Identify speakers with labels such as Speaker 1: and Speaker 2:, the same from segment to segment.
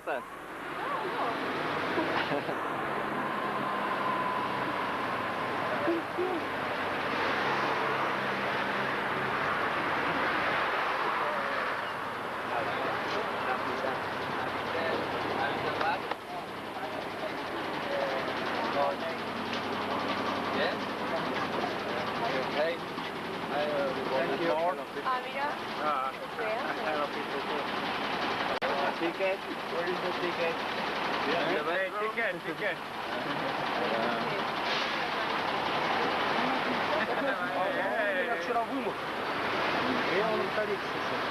Speaker 1: porta. Ticket? Where is the ticket? Ticket. Я вчера вымок. Я он в столице сейчас.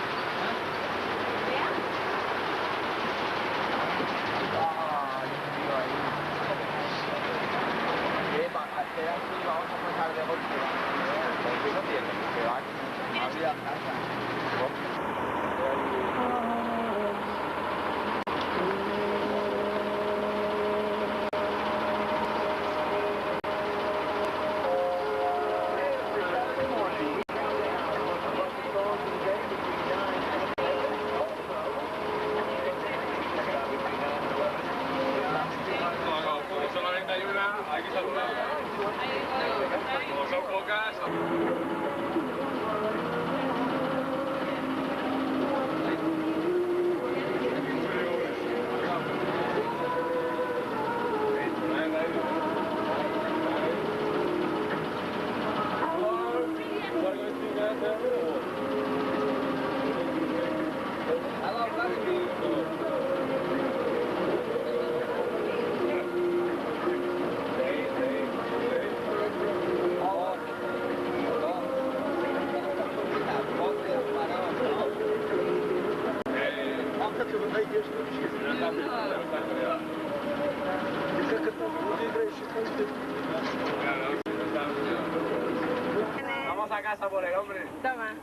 Speaker 2: Vamos a casa por el hombre.
Speaker 3: Toma.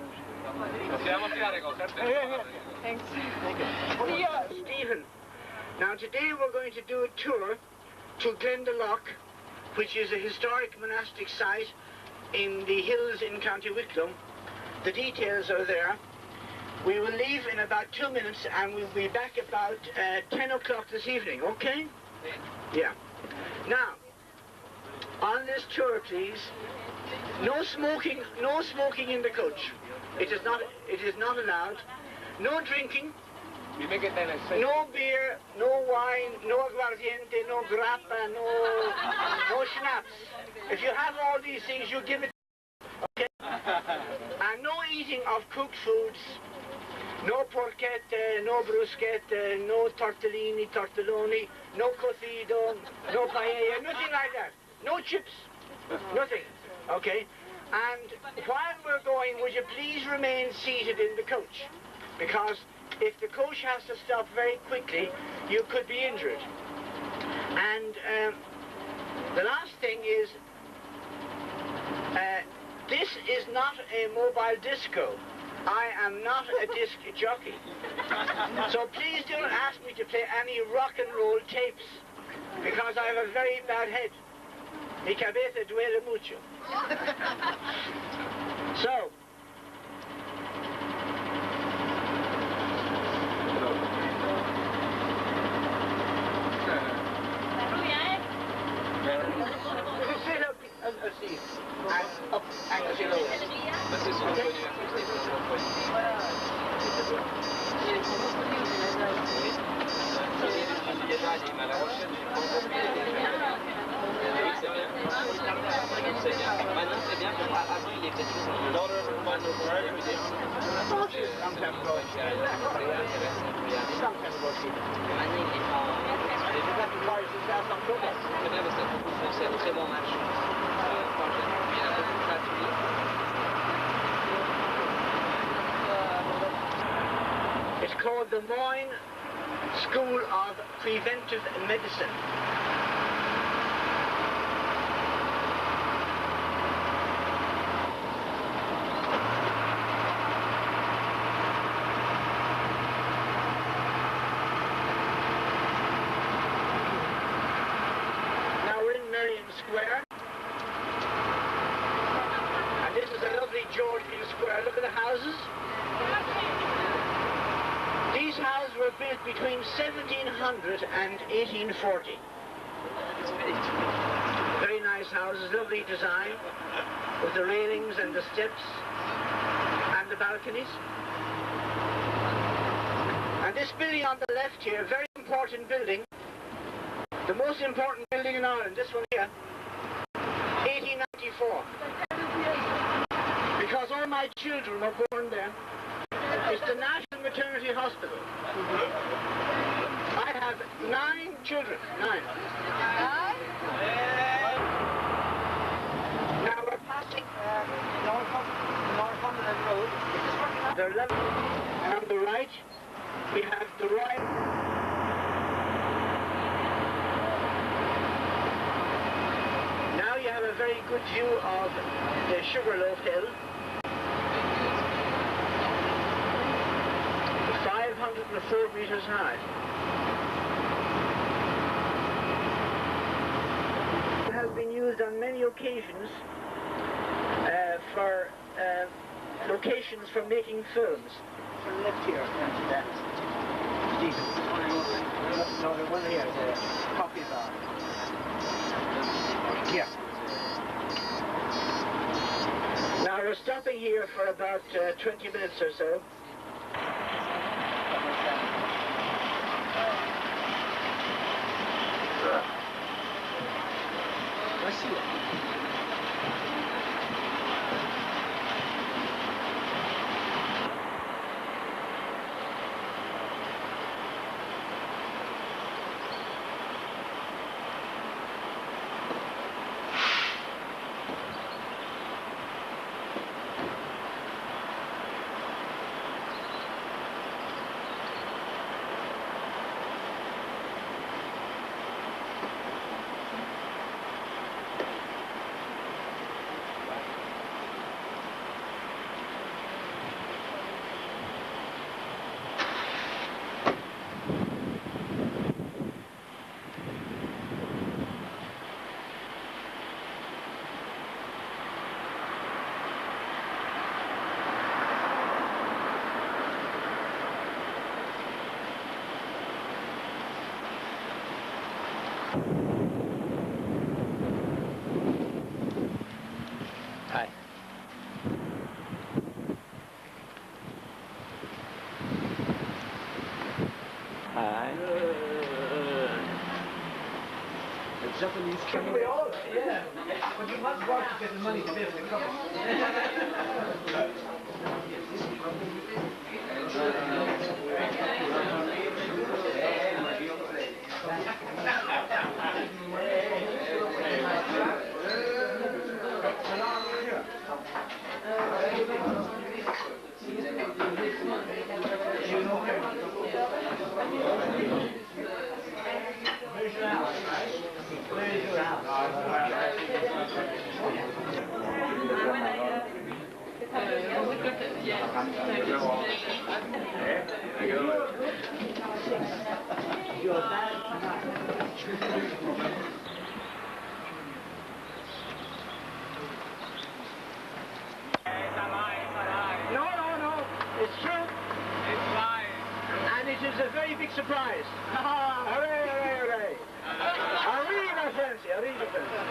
Speaker 2: Nos quedamos aquí a recogerte.
Speaker 3: Thanks.
Speaker 4: Stephen, now today we're going to do a tour to Glendalough, which is a historic monastic site in the hills in County Wicklow. The details are there. We will leave in about 2 minutes and we'll be back about 10 o'clock this evening, okay? Yeah. Now, on this tour, please, no smoking in the coach. It is not allowed. No drinking. No beer, no wine, no aguardiente, no grappa, no schnapps. If you have all these things, you give it. Okay? And no eating of cooked foods. No porchetta, no bruschetta, no tortellini, tortelloni, no cocido, no paella, nothing like that. No chips, nothing. Okay? And while we're going, would you please remain seated in the coach? Because if the coach has to stop very quickly, you could be injured. And the last thing is, this is not a mobile disco. I am not a disc jockey. So please don't ask me to play any rock and roll tapes, because I have a very bad head. Mi cabeza duele mucho. So, sit up, see, and up, and see lower. It's called the Moyne School of Preventive Medicine. Now we're in Merrion Square. And this is a lovely Georgian square. Look at the houses. These houses were built between 1700 and 1840. Very nice houses, lovely design, with the railings and the steps and the balconies. And this building on the left here, very important building, the most important building in Ireland, this one here, 1894. Because all my children were born there. It's the National Maternity Hospital. I have 9 children, 9. Now we're passing Northumberland Road. They're level. And on the right, we have the Royal. Now you have a very good view of the Sugarloaf Hill. 504 meters high. It has been used on many occasions for locations for making films. To the left here, Stephen. No, the one here, the coffee bar. Here. Now we're stopping here for about 20 minutes or so. Hi. Hi.
Speaker 1: The Japanese can we all? Yeah. But you must work to get the money to pay for the cover.
Speaker 4: It's a very big surprise. Hooray, hooray, hooray. Arriva, Francie, arriva, Francie.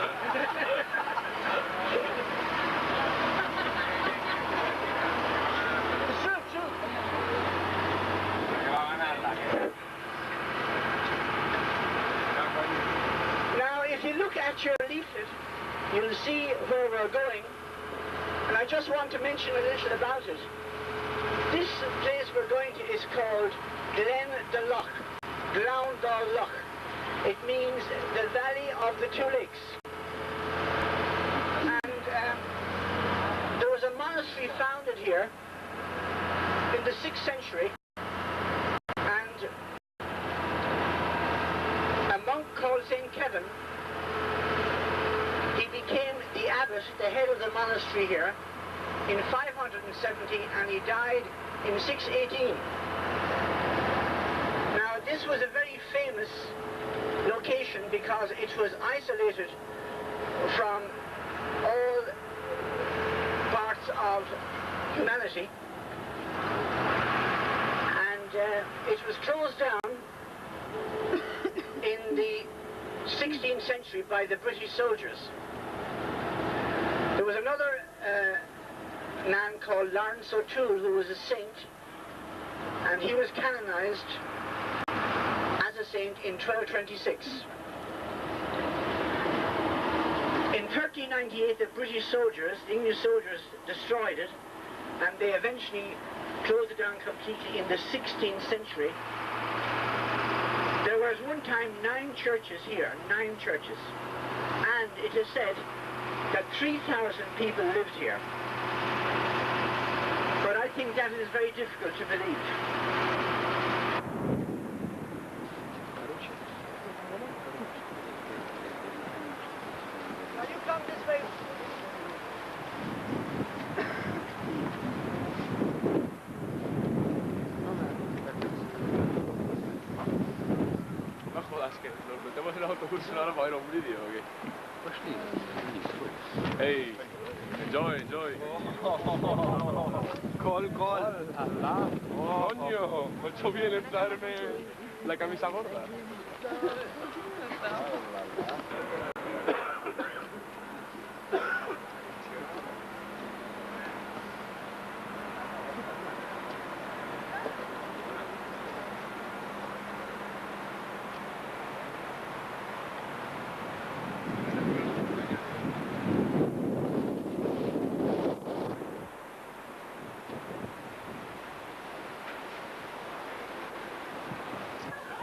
Speaker 4: Shoot, shoot. Now, if you look at your leaflet, you'll see where we're going. And I just want to mention a little about it. This place we're going to is called Gleann Dá Loch, Gleann Dá Loch. It means the valley of the two lakes. And there was a monastery founded here in the 6th century, and a monk called St. Kevin, he became the abbot, the head of the monastery here, in 570, and he died in 618. Now, this was a very famous location because it was isolated from all parts of humanity, and it was closed down in the 16th century by the British soldiers. There was another man called Lawrence O'Toole who was a saint, and he was canonized as a saint in 1226. In 1398 the British soldiers, the English soldiers, destroyed it, and they eventually closed it down completely in the 16th century. There was one time 9 churches here, 9 churches, and it is said that 3,000 people lived here. But I think that is very difficult to believe. Will you come this way?
Speaker 2: ¿Te hemos en el autobús ahora para ver un vídeo o qué? Hey, enjoy. Col. Coño, me ha hecho bien en traerme la camisa gorda.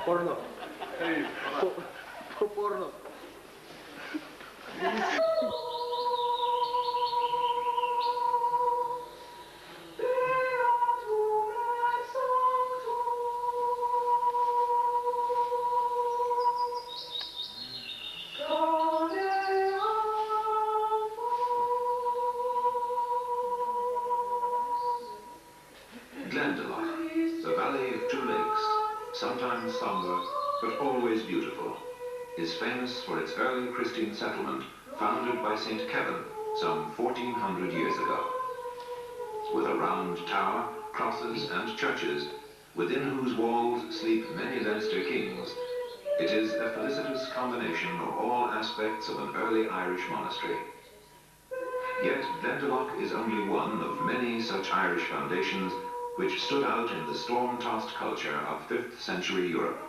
Speaker 1: Porno.
Speaker 2: Hey.
Speaker 1: Porno.
Speaker 3: Glendalough, the valley of 2 lakes, sometimes somber, but always beautiful, is famous for its early Christian settlement founded by St. Kevin some 1400 years ago. With a round tower, crosses and churches, within whose walls sleep many Leinster kings, it is a felicitous combination of all aspects of an early Irish monastery. Yet Glendalough is only one of many such Irish foundations which stood out in the storm-tossed culture of 5th century Europe.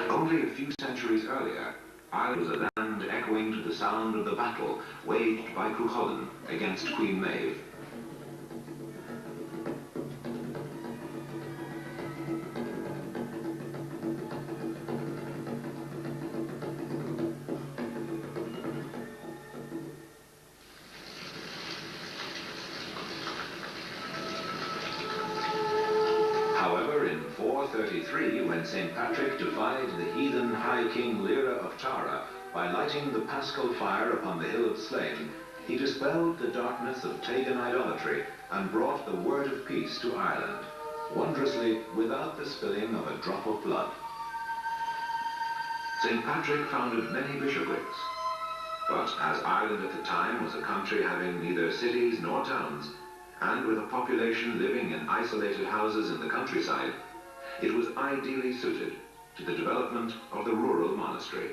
Speaker 3: Only a few centuries earlier, Ireland was a land echoing to the sound of the battle waged by Cuchulainn against Queen Maeve. However, in 433, when St. Patrick defied the heathen High King Lyra of Tara by lighting the paschal fire upon the hill of Slane, he dispelled the darkness of pagan idolatry and brought the word of peace to Ireland, wondrously without the spilling of a drop of blood. St. Patrick founded many bishoprics, but as Ireland at the time was a country having neither cities nor towns, and with a population living in isolated houses in the countryside, it was ideally suited to the development of the rural monastery.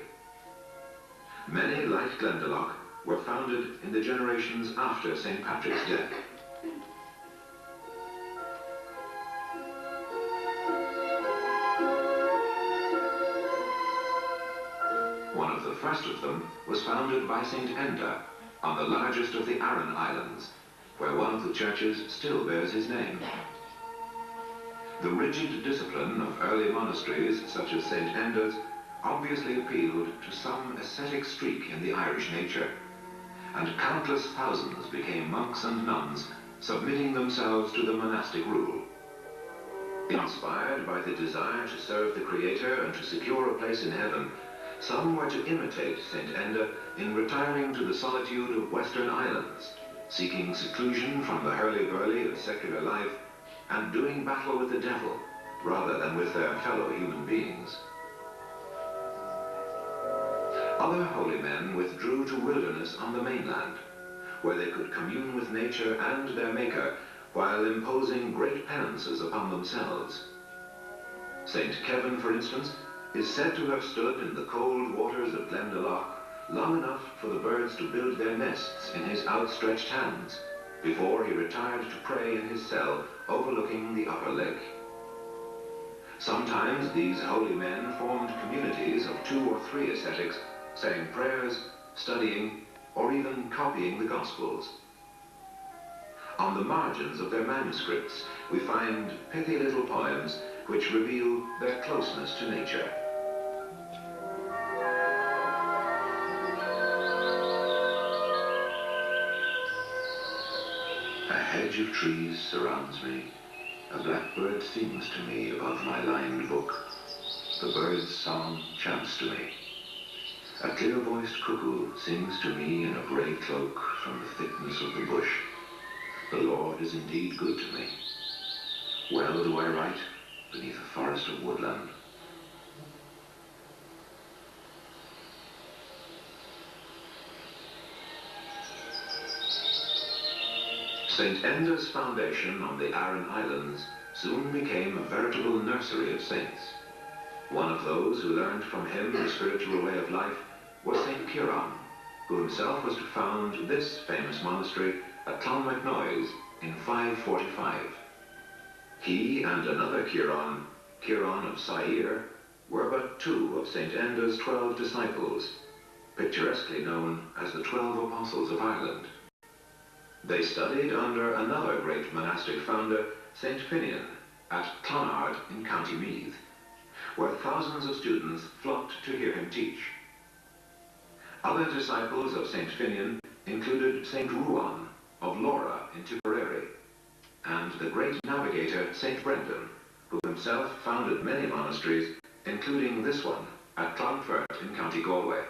Speaker 3: Many, like Glendalough, were founded in the generations after St. Patrick's death. One of the first of them was founded by St. Enda on the largest of the Aran Islands, where one of the churches still bears his name. The rigid discipline of early monasteries, such as St. Enda's, obviously appealed to some ascetic streak in the Irish nature, and countless thousands became monks and nuns, submitting themselves to the monastic rule. Inspired by the desire to serve the Creator and to secure a place in heaven, some were to imitate St. Enda in retiring to the solitude of Western Islands, seeking seclusion from the hurly-burly of secular life, and doing battle with the devil, rather than with their fellow human beings. Other holy men withdrew to wilderness on the mainland, where they could commune with nature and their Maker, while imposing great penances upon themselves. St. Kevin, for instance, is said to have stood in the cold waters of Glendalough long enough for the birds to build their nests in his outstretched hands, before he retired to pray in his cell overlooking the upper lake. Sometimes these holy men formed communities of 2 or 3 ascetics, saying prayers, studying, or even copying the Gospels. On the margins of their manuscripts, we find pithy little poems which reveal their closeness to nature. A hedge of trees surrounds me. A blackbird sings to me above my lined book. The bird's song chants to me. A clear-voiced cuckoo sings to me in a grey cloak from the thickness of the bush. The Lord is indeed good to me. Well do I write beneath a forest of woodland. St. Enda's foundation on the Aran Islands soon became a veritable nursery of saints. One of those who learned from him the spiritual way of life was St. Kevin, who himself was to found this famous monastery at Clonmacnoise in 545. He and another Kevin, Kevin of Sair, were but 2 of St. Enda's 12 disciples, picturesquely known as the 12 Apostles of Ireland. They studied under another great monastic founder, St. Finian, at Clonard in County Meath, where thousands of students flocked to hear him teach. Other disciples of St. Finian included St. Ruan of Laura in Tipperary, and the great navigator St. Brendan, who himself founded many monasteries, including this one at Clonfert in County Galway.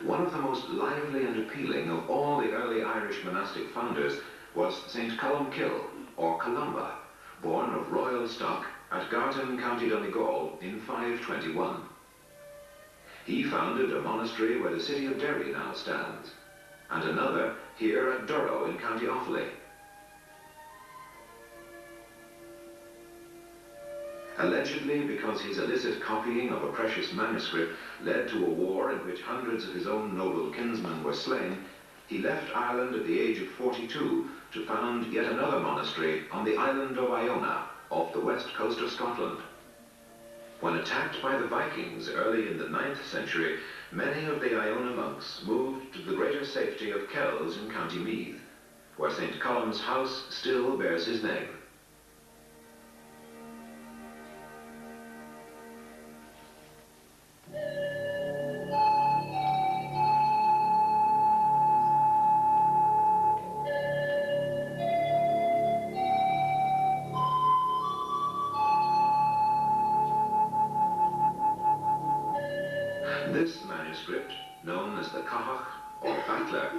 Speaker 3: One of the most lively and appealing of all the early Irish monastic founders was St. Columkill, or Columba, born of royal stock at Garton, County Donegal in 521. He founded a monastery where the city of Derry now stands, and another here at Durrow in County Offaly. Allegedly because his illicit copying of a precious manuscript led to a war in which hundreds of his own noble kinsmen were slain, he left Ireland at the age of 42 to found yet another monastery on the island of Iona, off the west coast of Scotland. When attacked by the Vikings early in the 9th century, many of the Iona monks moved to the greater safety of Kells in County Meath, where St. Colum's house still bears his name. This manuscript, known as the Cathach, or Battler,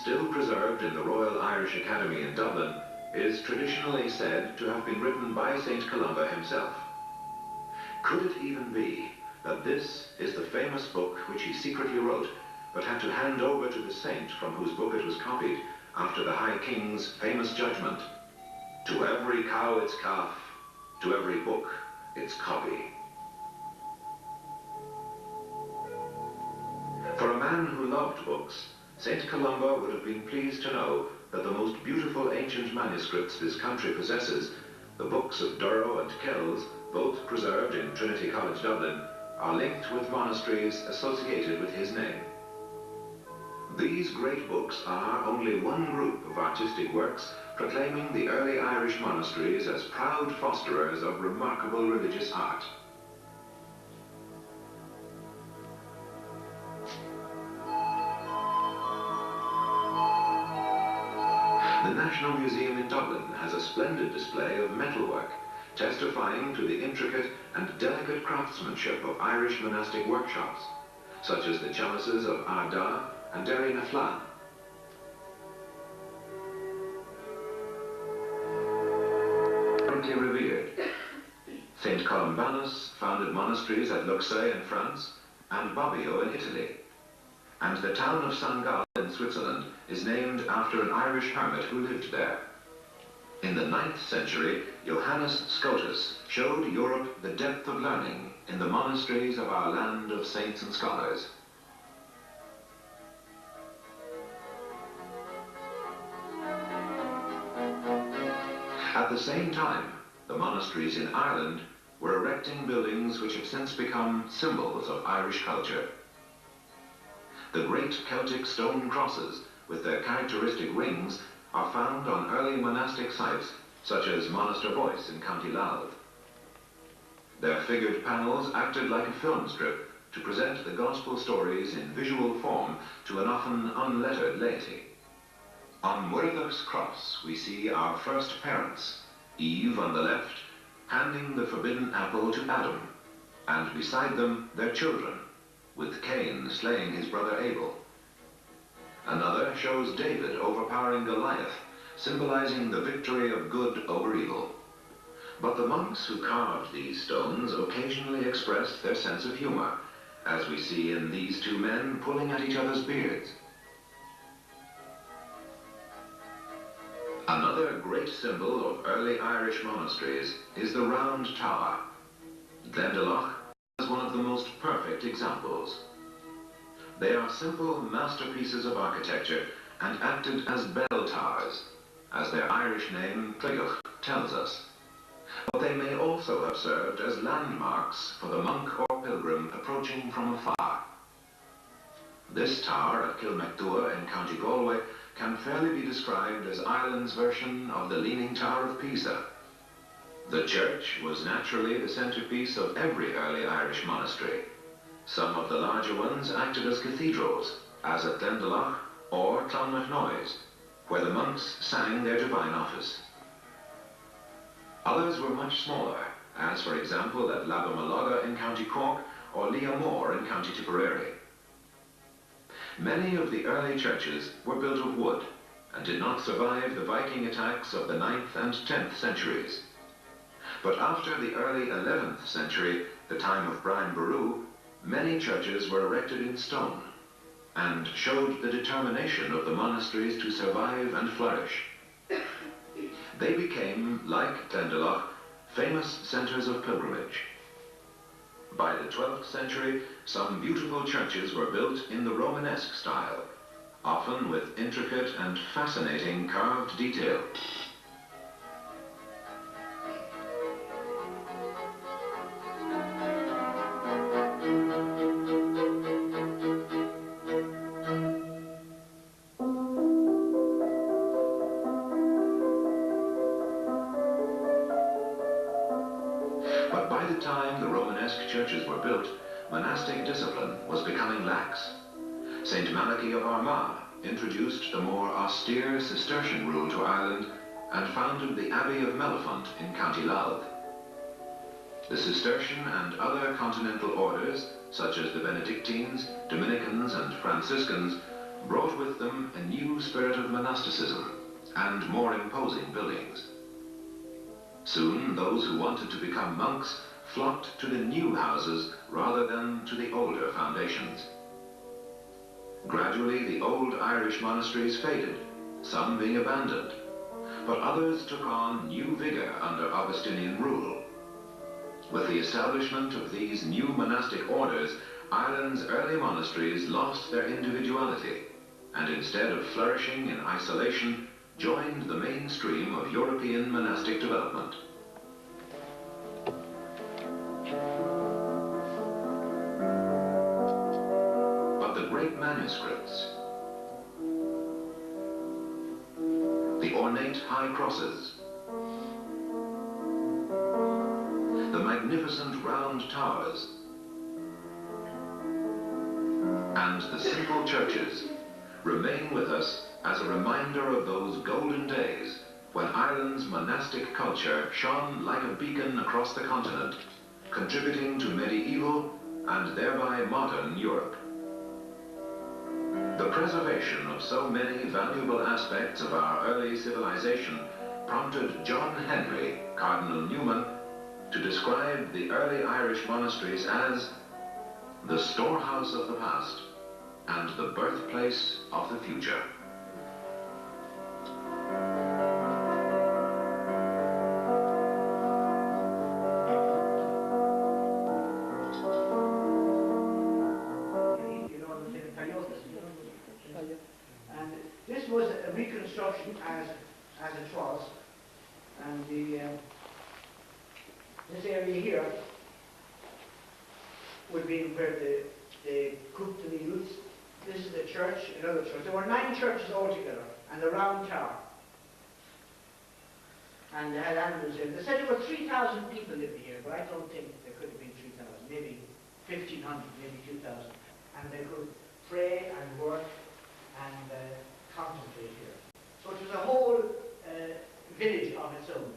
Speaker 3: still preserved in the Royal Irish Academy in Dublin, is traditionally said to have been written by St. Columba himself. Could it even be that this is the famous book which he secretly wrote, but had to hand over to the saint from whose book it was copied after the High King's famous judgment? To every cow its calf, to every book its copy. For a man who loved books, St. Columba would have been pleased to know that the most beautiful ancient manuscripts this country possesses, the books of Durrow and Kells, both preserved in Trinity College Dublin, are linked with monasteries associated with his name. These great books are only one group of artistic works proclaiming the early Irish monasteries as proud fosterers of remarkable religious art. The National Museum in Dublin has a splendid display of metalwork, testifying to the intricate and delicate craftsmanship of Irish monastic workshops, such as the chalices of Ardagh and Derry na Flan. Currently revered. Saint Columbanus founded monasteries at Luxeuil in France and Bobbio in Italy. And the town of St. Gall in Switzerland is named after an Irish hermit who lived there. In the 9th century, Johannes Scotus showed Europe the depth of learning in the monasteries of our land of saints and scholars. At the same time, the monasteries in Ireland were erecting buildings which have since become symbols of Irish culture. The great Celtic stone crosses with their characteristic rings are found on early monastic sites such as Monastyrvoice in County Louth. Their figured panels acted like a film strip to present the gospel stories in visual form to an often unlettered laity. On Muirthach's cross we see our first parents, Eve on the left, handing the forbidden apple to Adam, and beside them their children, with Cain slaying his brother Abel. Another shows David overpowering Goliath, symbolizing the victory of good over evil. But the monks who carved these stones occasionally expressed their sense of humor, as we see in these two men pulling at each other's beards. Another great symbol of early Irish monasteries is the round tower. Glendalough is one of the most perfect examples. They are simple masterpieces of architecture and acted as bell towers, as their Irish name, Treigach, tells us. But they may also have served as landmarks for the monk or pilgrim approaching from afar. This tower at Kilmacduagh in County Galway can fairly be described as Ireland's version of the Leaning Tower of Pisa. The church was naturally the centerpiece of every early Irish monastery. Some of the larger ones acted as cathedrals, as at Glendalough or Clonmacnoise, where the monks sang their divine office. Others were much smaller, as for example at Labamaloga in County Cork or Leamore in County Tipperary. Many of the early churches were built of wood and did not survive the Viking attacks of the 9th and 10th centuries. But after the early 11th century, the time of Brian Boru, many churches were erected in stone and showed the determination of the monasteries to survive and flourish. They became, like Glendalough, famous centers of pilgrimage. By the 12th century, some beautiful churches were built in the Romanesque style, often with intricate and fascinating carved detail. But by the time the Romanesque churches were built, monastic discipline was becoming lax. St. Malachy of Armagh introduced the more austere Cistercian rule to Ireland and founded the Abbey of Mellifont in County Louth. The Cistercian and other continental orders, such as the Benedictines, Dominicans, and Franciscans, brought with them a new spirit of monasticism and more imposing buildings. Soon, those who wanted to become monks flocked to the new houses rather than to the older foundations. Gradually, the old Irish monasteries faded, some being abandoned, but others took on new vigor under Augustinian rule. With the establishment of these new monastic orders, Ireland's early monasteries lost their individuality, and instead of flourishing in isolation, joined the mainstream of European monastic development. But the great manuscripts, great high crosses, the magnificent round towers, and the simple churches remain with us as a reminder of those golden days when Ireland's monastic culture shone like a beacon across the continent, contributing to medieval and thereby modern Europe. The preservation of so many valuable aspects of our early civilization prompted John Henry, Cardinal Newman, to describe the early Irish monasteries as the storehouse of the past and the birthplace of the future.
Speaker 1: And this was a reconstruction as it was, and this area here would be where the Coupe de Youth. This is the church, another church. There were 9 churches altogether, and the round tower. And they had animals in. They said there were 3,000 people living here, but I don't think there could have been 3,000. Maybe 1,500, maybe 2,000. And they could pray and work and contemplate here. So it was a whole village of its own.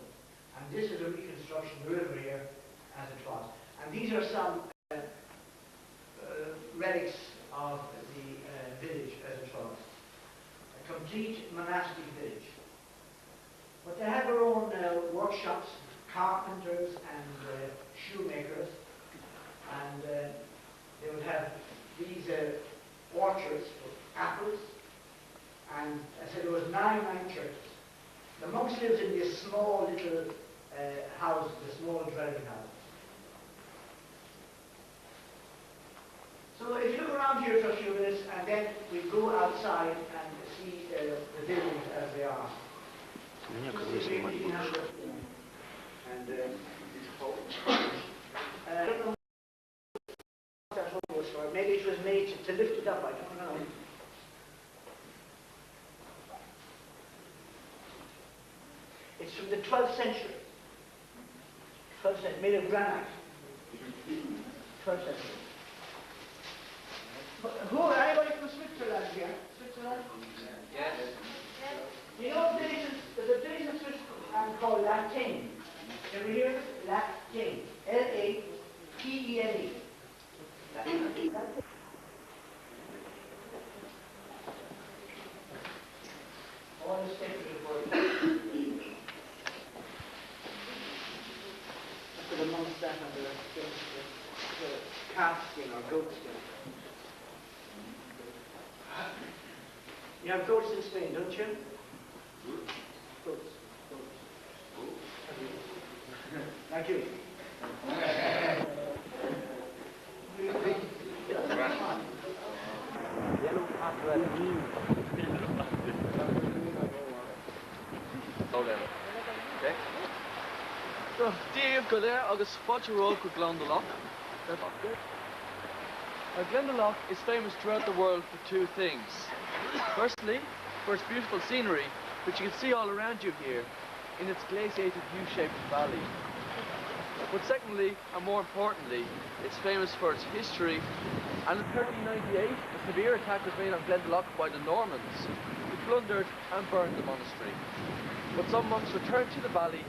Speaker 1: And this is a reconstruction of the river here as it was. And these are some relics of the village as it was. A complete monastic village. But they had their own workshops, carpenters and shoemakers, and they would have these orchards with apples, and I said there was 9 churches. The monks lived in this small little house, the small dwelling house. So if you look around here for a few minutes, and then we go outside and see the buildings as they are. I don't know what that was for. Maybe it was made to lift it up, I don't know. It's from the 12th century. 12th century, made of granite. 12th century. Anybody from Switzerland here? Switzerland?
Speaker 5: Yes.
Speaker 1: You know there's a village in Switzerland called Latin. Can we hear it? Latin. L-A-T-E-N-E. All the steps of the word. Look at the monks down on the calf skin or goat skin. You have goats in Spain, don't you? Goats. Like you.
Speaker 5: So, Dave, go there, agus fáilte róg go Glendalough. Glendalough is famous throughout the world for 2 things. Firstly, for its beautiful scenery, which you can see all around you here, in its glaciated U-shaped valley. But secondly, and more importantly, it's famous for its history, and in 1398, a severe attack was made on Glendalough by the Normans, who plundered and burned the monastery. But some monks returned to the valley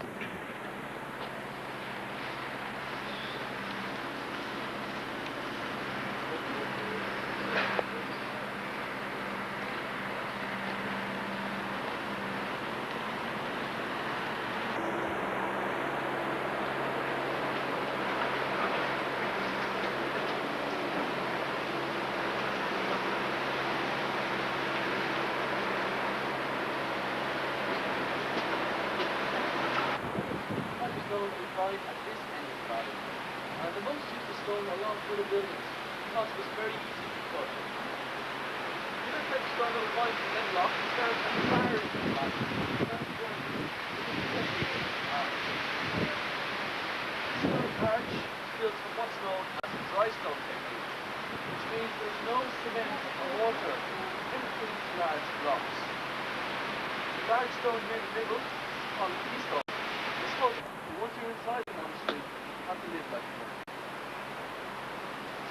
Speaker 5: at this end of the valley. And the monks used the stone along through the buildings because it was very easy to cut. The other type of stone that was mined from Glendalough was found at the far end of the valley. Stone arch built from what's known as the dry stone technique, which means there's no cement or water in between large blocks. large stone made in the middle, called a keystone. This was, once you're inside the monastery, you have to live like a monk.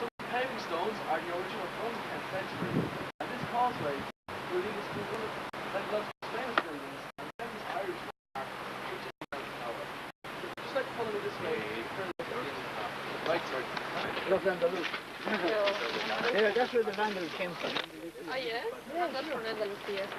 Speaker 5: Some paving stones are the original from the 10th century, and this causeway will lead us to one of Glendaloug's famous buildings, and famous Irish landmark, which is the Bell Tower. Just like to follow me this way, right, sir.
Speaker 4: Glendalough. Yeah, that's where the vandals came from.
Speaker 6: Oh yeah? Yeah. That's from Andalusia.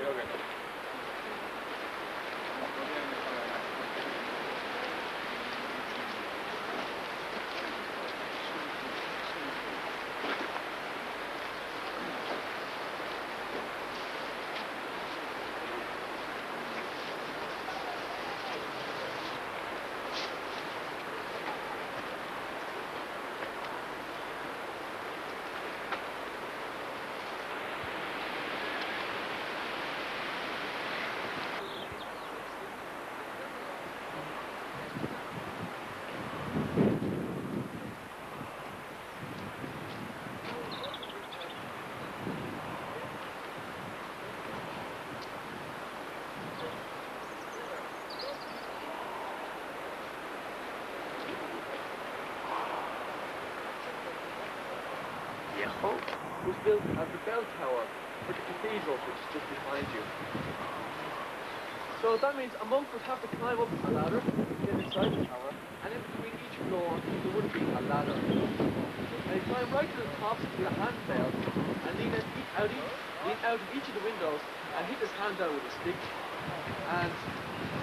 Speaker 5: Was built as the bell tower for the cathedral, which is just behind you. So that means a monk would have to climb up a ladder to get inside the tower, and in between each floor there would be a ladder. And he'd climb right to the top with a handbell and lean out of each of the windows and hit his hand down with a stick. And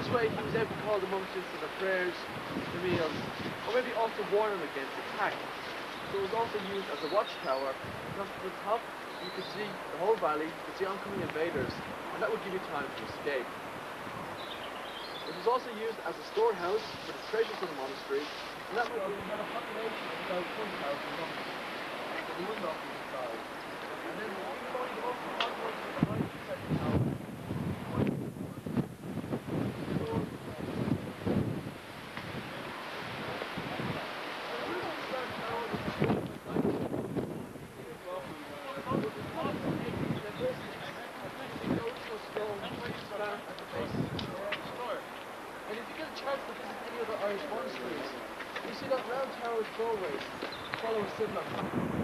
Speaker 5: this way he was able to call the monks into the prayers, the meals, or maybe also warn them against attack. So it was also used as a watchtower, because from the top you could see the whole valley, you could see oncoming invaders, and that would give you time to escape. It was also used as a storehouse for the treasures of the monastery, and that would have had a population of about 1,000 monks. So the window was inside. And then the going up the hot ones were behind the second tower. And if you get a chance to visit any of the Irish monasteries, you see that round tower with doorways follow a similar pattern.